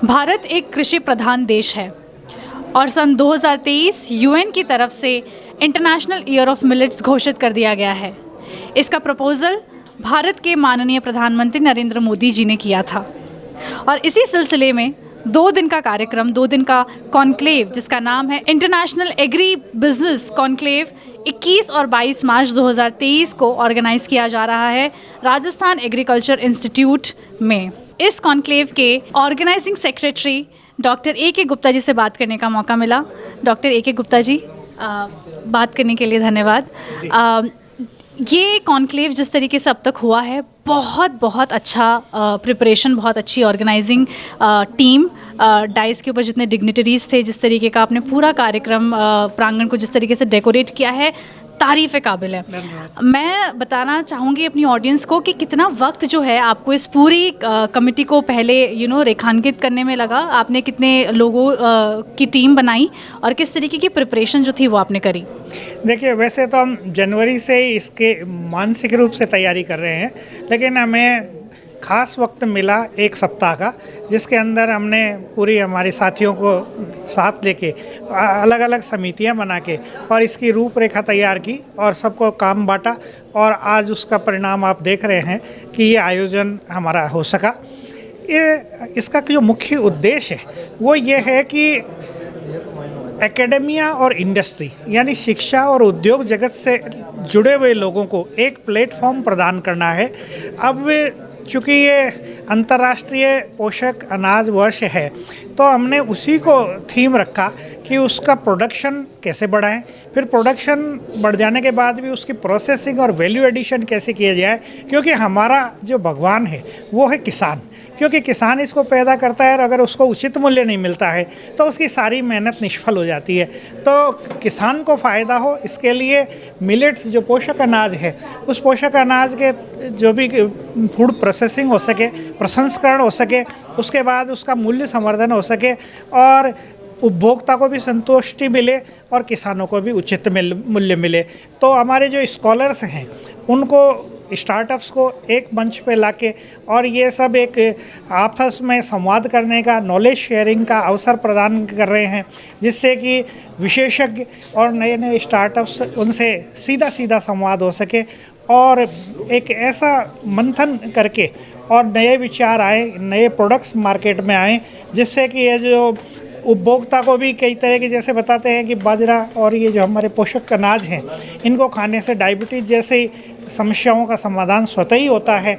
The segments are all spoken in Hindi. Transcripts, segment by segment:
भारत एक कृषि प्रधान देश है और सन 2023 यूएन की तरफ से इंटरनेशनल ईयर ऑफ मिलेट्स घोषित कर दिया गया है। इसका प्रपोज़ल भारत के माननीय प्रधानमंत्री नरेंद्र मोदी जी ने किया था और इसी सिलसिले में 2 दिन का कार्यक्रम, 2 दिन का कॉन्क्लेव जिसका नाम है इंटरनेशनल एग्री बिजनेस कॉन्क्लेव 21 और 22 मार्च 2023 को ऑर्गेनाइज़ किया जा रहा है राजस्थान एग्रीकल्चर इंस्टीट्यूट में। इस कॉन्क्लेव के organising secretary doctor A K. Gupta ji से बात करने का मौका मिला। Doctor A K. गुप्ता जी, बात करने के लिए धन्यवाद। ये कॉन्क्लेव जिस तरीके से अब तक हुआ है, बहुत अच्छा प्रिपरेशन, बहुत अच्छी ऑर्गेनाइजिंग टीम, डाइस के ऊपर जितने डिग्निटरीज थे, जिस तरीके का आपने पूरा कार्यक्रम प्रांगण को जिस तरीके से डेकोरेट किया है, तारीफ़ काबिल है। मैं बताना चाहूँगी अपनी ऑडियंस को कि कितना वक्त जो है आपको इस पूरी कमेटी को पहले रेखांकित करने में लगा, आपने कितने लोगों की टीम बनाई और किस तरीके की प्रिपरेशन जो थी वो आपने करी। देखिए, वैसे तो हम जनवरी से ही इसके मानसिक रूप से तैयारी कर रहे हैं, लेकिन हमें ख़ास वक्त मिला 1 सप्ताह का, जिसके अंदर हमने पूरी हमारे साथियों को साथ लेके अलग अलग समितियां बना के और इसकी रूपरेखा तैयार की और सबको काम बांटा और आज उसका परिणाम आप देख रहे हैं कि ये आयोजन हमारा हो सका। इसका जो मुख्य उद्देश्य है वो ये है कि एकेडेमिया और इंडस्ट्री यानी शिक्षा और उद्योग जगत से जुड़े हुए लोगों को एक प्लेटफॉर्म प्रदान करना है। अब चूँकि ये अंतर्राष्ट्रीय पोषक अनाज वर्ष है, तो हमने उसी को थीम रखा कि उसका प्रोडक्शन कैसे बढ़ाएं, फिर प्रोडक्शन बढ़ जाने के बाद भी उसकी प्रोसेसिंग और वैल्यू एडिशन कैसे किया जाए, क्योंकि हमारा जो भगवान है वो है किसान। क्योंकि किसान इसको पैदा करता है और अगर उसको उचित मूल्य नहीं मिलता है तो उसकी सारी मेहनत निष्फल हो जाती है। तो किसान को फ़ायदा हो, इसके लिए मिलेट्स जो पोषक अनाज है, उस पोषक अनाज के जो भी फूड प्रोसेसिंग हो सके, प्रसंस्करण हो सके, उसके बाद उसका मूल्य संवर्धन हो सके और उपभोक्ता को भी संतुष्टि मिले और किसानों को भी उचित मूल्य मिले। तो हमारे जो स्कॉलर्स हैं उनको, स्टार्टअप्स को एक मंच पे लाके और ये सब एक आपस में संवाद करने का, नॉलेज शेयरिंग का अवसर प्रदान कर रहे हैं, जिससे कि विशेषज्ञ और नए स्टार्टअप्स उनसे सीधा संवाद हो सके और एक ऐसा मंथन करके और नए विचार आए, नए प्रोडक्ट्स मार्केट में आए, जिससे कि ये जो उपभोक्ता को भी कई तरह के, जैसे बताते हैं कि बाजरा और ये जो हमारे पोषक अनाज हैं, इनको खाने से डायबिटीज़ जैसी समस्याओं का समाधान स्वतः ही होता है।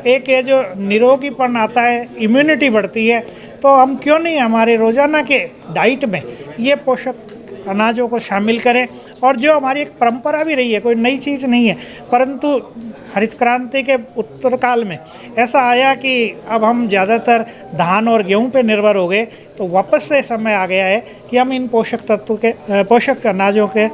एक ये जो निरोगीपन आता है, इम्यूनिटी बढ़ती है, तो हम क्यों नहीं हमारे रोज़ाना के डाइट में ये पोषक अनाजों को शामिल करें। और जो हमारी एक परंपरा भी रही है, कोई नई चीज़ नहीं है, परंतु हरित क्रांति के उत्तरकाल में ऐसा आया कि अब हम ज़्यादातर धान और गेहूं पे निर्भर हो गए, तो वापस से समय आ गया है कि हम इन पोषक तत्व के, पोषक अनाजों के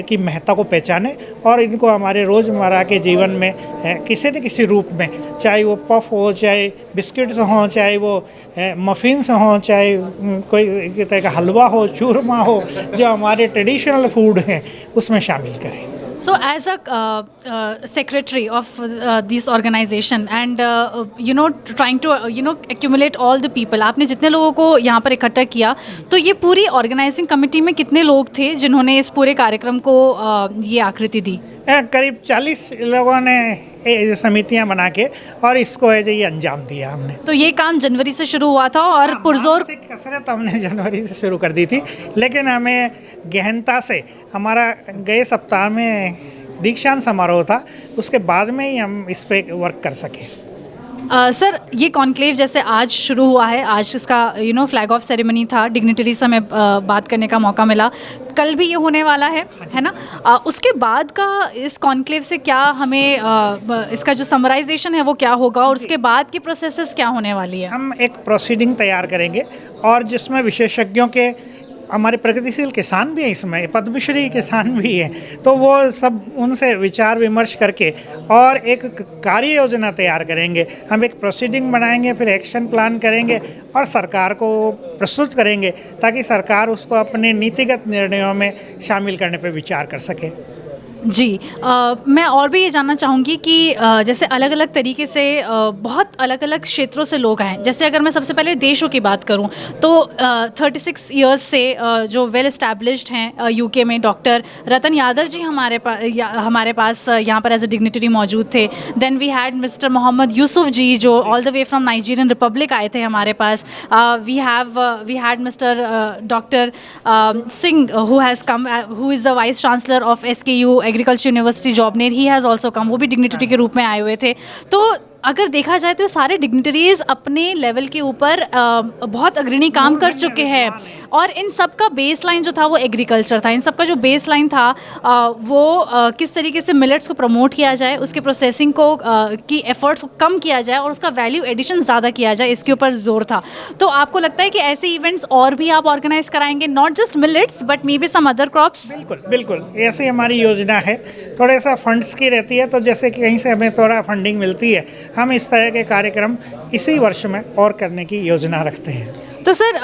की महत्ता को पहचानें और इनको हमारे रोज़मर्रा के जीवन में किसी न किसी रूप में, चाहे वो पफ हो, चाहे बिस्किट्स हों, चाहे वो मफ़िन्स हों, चाहे कोई तरह का हलवा हो, चूरमा हो, जो हमारे ट्रेडिशनल फूड हैं उसमें शामिल करें। So as a secretary of this organization and trying to accumulate all the people, आपने जितने लोगों को यहाँ पर इकट्ठा किया, तो ये पूरी ऑर्गेनाइजिंग कमेटी में कितने लोग थे जिन्होंने इस पूरे कार्यक्रम को ये आकृति दी? करीब 40 लोगों ने समितियां बना के और इसको ये अंजाम दिया हमने। तो ये काम जनवरी से शुरू हुआ था और पुरजोर कसरत हमने जनवरी से शुरू कर दी थी, लेकिन हमें गहनता से, हमारा गए सप्ताह में दीक्षांत समारोह था, उसके बाद में ही हम इस पे वर्क कर सके। सर, ये कॉन्क्लेव जैसे आज शुरू हुआ है, आज इसका फ्लैग ऑफ सेरेमनी था, डिग्निटरी से हमें बात करने का मौका मिला, कल भी ये होने वाला है ना? उसके बाद का इस कॉन्क्लेव से क्या हमें इसका जो समराइजेशन है वो क्या होगा और उसके बाद की प्रोसेसेस क्या होने वाली है? हम एक प्रोसीडिंग तैयार करेंगे और जिसमें विशेषज्ञों के, हमारे प्रगतिशील किसान भी हैं, इसमें पद्मश्री किसान भी हैं, तो वो सब उनसे विचार विमर्श करके और एक कार्य योजना तैयार करेंगे। हम एक प्रोसीडिंग बनाएंगे, फिर एक्शन प्लान करेंगे और सरकार को प्रस्तुत करेंगे ताकि सरकार उसको अपने नीतिगत निर्णयों में शामिल करने पर विचार कर सके। जी मैं और भी ये जानना चाहूँगी कि जैसे अलग अलग तरीके से बहुत अलग अलग क्षेत्रों से लोग आए, जैसे अगर मैं सबसे पहले देशों की बात करूँ तो 36 इयर्स से जो वेल इस्टेब्लिश्ड हैं यूके में, डॉक्टर रतन यादव जी हमारे पास यहाँ पर एज अ डिग्निटरी मौजूद थे। Then we had mister Mohammad Yusuf ji जो all the way from Nigerian republic आए थे हमारे पास। We had mister doctor Singh who has come, who is the vice chancellor of SKU agriculture university Jobner, he has also come, वो भी डिग्निटरी के रूप में आए हुए थे। तो अगर देखा जाए तो सारे डिग्निटरीज अपने लेवल के ऊपर बहुत अग्रणी काम कर चुके हैं और इन सब का बेस लाइन जो था वो एग्रीकल्चर था। इन सब का जो बेस लाइन था वो किस तरीके से मिलेट्स को प्रमोट किया जाए, उसके प्रोसेसिंग को की एफर्ट्स को कम किया जाए और उसका वैल्यू एडिशन ज़्यादा किया जाए, इसके ऊपर जोर था। तो आपको लगता है कि ऐसे इवेंट्स और भी आप ऑर्गेनाइज कराएंगे, not just millets but may be some other crops? बिल्कुल बिल्कुल, ऐसी हमारी योजना है। थोड़ा सा फंड्स की रहती है, तो जैसे कि कहीं से हमें थोड़ा फंडिंग मिलती है, हम इस तरह के कार्यक्रम इसी वर्ष में और करने की योजना रखते हैं। तो सर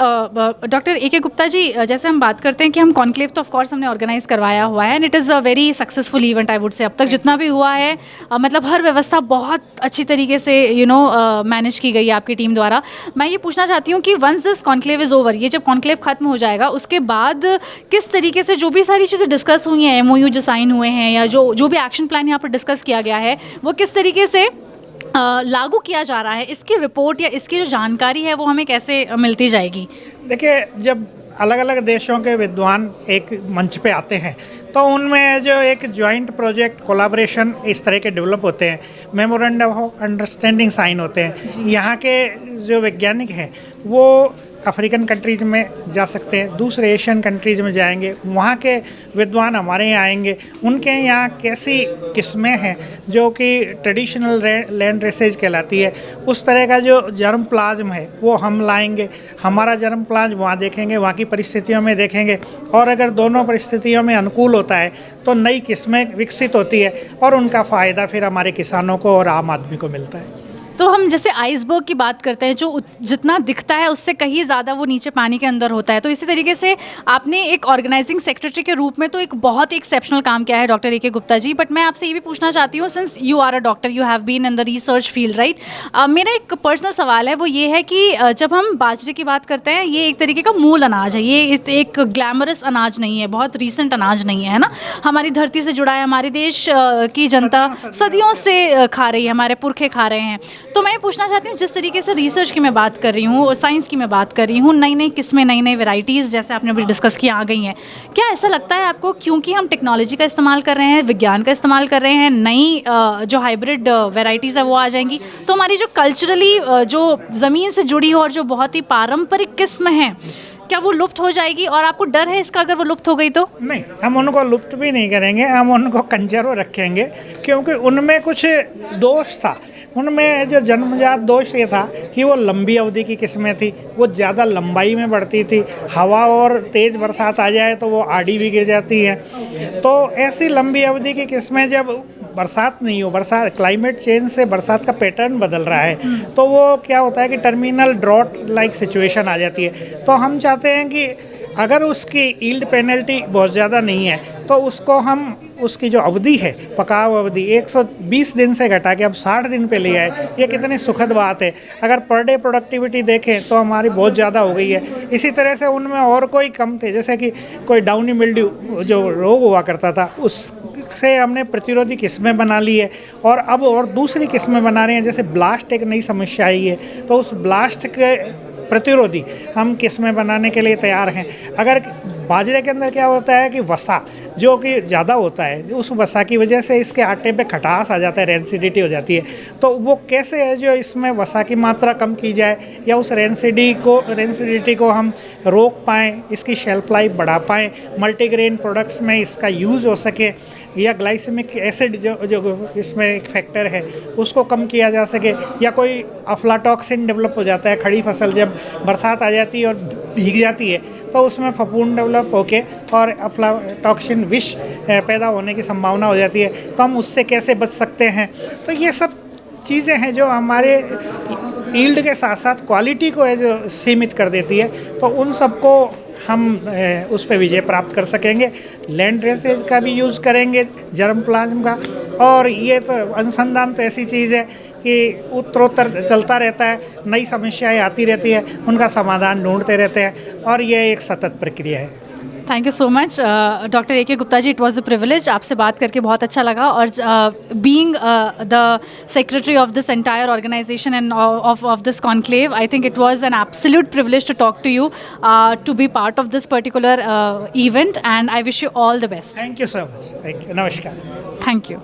डॉक्टर AK गुप्ता जी, जैसे हम बात करते हैं कि हम कॉन्क्लेव तो ऑफ कोर्स हमने ऑर्गेनाइज करवाया हुआ है and it is a very successful event I would say. अब तक जितना भी हुआ है मतलब हर व्यवस्था बहुत अच्छी तरीके से मैनेज की गई है आपकी टीम द्वारा। मैं ये पूछना चाहती हूँ कि once this conclave is over, ये जब कॉन्क्लेव खत्म हो जाएगा उसके बाद किस तरीके से जो भी सारी चीज़ें डिस्कस हुई हैं, MOU जो साइन हुए हैं या जो भी एक्शन प्लान यहाँ पर डिस्कस किया गया है वो किस तरीके से लागू किया जा रहा है, इसकी रिपोर्ट या इसकी जो जानकारी है वो हमें कैसे मिलती जाएगी? देखिए, जब अलग अलग देशों के विद्वान एक मंच पे आते हैं तो उनमें जो एक जॉइंट प्रोजेक्ट कोलैबोरेशन इस तरह के डेवलप होते हैं, मेमोरेंडम ऑफ अंडरस्टैंडिंग साइन होते हैं। यहाँ के जो वैज्ञानिक हैं वो अफ्रीकन कंट्रीज़ में जा सकते हैं, दूसरे एशियन कंट्रीज़ में जाएंगे, वहाँ के विद्वान हमारे यहाँ आएंगे, उनके यहाँ कैसी किस्में हैं जो कि ट्रेडिशनल लैंड रेसेज कहलाती है, उस तरह का जो जर्म प्लाज्म है वो हम लाएंगे, हमारा जर्म प्लाज्म वहाँ देखेंगे, वहाँ की परिस्थितियों में देखेंगे और अगर दोनों परिस्थितियों में अनुकूल होता है तो नई किस्में विकसित होती है और उनका फ़ायदा फिर हमारे किसानों को और आम आदमी को मिलता है। तो हम जैसे आइसबर्ग की बात करते हैं जो जितना दिखता है उससे कहीं ज़्यादा वो नीचे पानी के अंदर होता है, तो इसी तरीके से आपने एक ऑर्गेनाइजिंग सेक्रेटरी के रूप में तो एक बहुत एक्सेप्शनल काम किया है doctor AK Gupta ji. But मैं आपसे ये भी पूछना चाहती हूँ, since you are a doctor, you have been in the research field right, मेरा एक पर्सनल सवाल है वो ये है कि जब हम बाजरे की बात करते हैं ये एक तरीके का मूल अनाज है, ये एक ग्लैमरस अनाज नहीं है, बहुत रिसेंट अनाज नहीं है ना, हमारी धरती से जुड़ा है, हमारे देश की जनता सदियों से खा रही है, हमारे पुरखे खा रहे हैं। तो मैं पूछना चाहती हूँ जिस तरीके से रिसर्च की मैं बात कर रही हूँ और साइंस की मैं बात कर रही हूँ, नई नई किस्में, नई नई वैरायटीज़ जैसे आपने अभी डिस्कस किया आ गई हैं, क्या ऐसा लगता है आपको क्योंकि हम टेक्नोलॉजी का इस्तेमाल कर रहे हैं, विज्ञान का इस्तेमाल कर रहे हैं, नई जो हाइब्रिड वैरायटीज़ है वो आ जाएंगी तो हमारी जो कल्चरली जो ज़मीन से जुड़ी हो और जो बहुत ही पारंपरिक किस्म हैं क्या वो लुप्त हो जाएगी? और आपको डर है इसका अगर वो लुप्त हो गई तो? नहीं, हम उनको लुप्त भी नहीं करेंगे, हम उनको कंजर्व रखेंगे क्योंकि उनमें कुछ दोष था। उनमें जो जन्मजात दोष ये था कि वो लंबी अवधि की किस्में थी, वो ज़्यादा लंबाई में बढ़ती थी, हवा और तेज़ बरसात आ जाए तो वो आड़ी भी गिर जाती है। तो ऐसी लंबी अवधि की किस्में जब बरसात नहीं हो, बरसात क्लाइमेट चेंज से बरसात का पैटर्न बदल रहा है तो वो क्या होता है कि टर्मिनल ड्रॉट लाइक सिचुएशन आ जाती है। तो हम चाहते हैं कि अगर उसकी यील्ड पेनल्टी बहुत ज़्यादा नहीं है तो उसको हम उसकी जो अवधि है, पकाव अवधि 120 दिन से घटा के हम 60 दिन पे ले आए। ये कितनी सुखद बात है। अगर पर डे प्रोडक्टिविटी देखें तो हमारी बहुत ज़्यादा हो गई है। इसी तरह से उनमें और कोई कम थे, जैसे कि कोई डाउनी मिल्ड्यू जो रोग हुआ करता था उससे हमने प्रतिरोधी किस्में बना ली है और अब और दूसरी किस्में बना रहे हैं। जैसे ब्लास्ट एक नई समस्या आई है तो उस ब्लास्ट के प्रतिरोधी हम किस्में बनाने के लिए तैयार हैं। अगर बाजरे के अंदर क्या होता है कि वसा जो कि ज़्यादा होता है, उस वसा की वजह से इसके आटे पे खटास आ जाता है, रेंसिडिटी हो जाती है। तो वो कैसे है जो इसमें वसा की मात्रा कम की जाए या उस रेंसिडिटी को हम रोक पाएँ, इसकी शेल्फ लाइफ बढ़ा पाएँ, मल्टीग्रेन प्रोडक्ट्स में इसका यूज़ हो सके या ग्लाइसेमिक एसिड जो इसमें एक फैक्टर है उसको कम किया जा सके, या कोई अफ्लाटॉक्सिन डेवलप हो जाता है। खड़ी फसल जब बरसात आ जाती है और भीग जाती है तो उसमें फफूंद डेवलप होके और अफ्लाटॉक्सिन विष पैदा होने की संभावना हो जाती है। तो हम उससे कैसे बच सकते हैं? तो ये सब चीज़ें हैं जो हमारे यील्ड के साथ साथ क्वालिटी को जो सीमित कर देती है, तो उन सबको हम उस पर विजय प्राप्त कर सकेंगे। लैंड ड्रेसेज का भी यूज़ करेंगे, जर्म प्लाज्म का, और ये तो अनुसंधान तो ऐसी चीज़ है कि उत्तरोत्तर चलता रहता है, नई समस्याएं आती रहती है, उनका समाधान ढूंढते रहते हैं, और ये एक सतत प्रक्रिया है। Thank you so much doctor A K. Gupta ji, it was a privilege, आपसे बात करके बहुत अच्छा लगा। और being the secretary of this entire organisation and of this conclave, I think it was an absolute privilege to talk to you, to be part of this particular event, and I wish you all the best. Thank you so much. Thank you. नमस्कार। Thank you.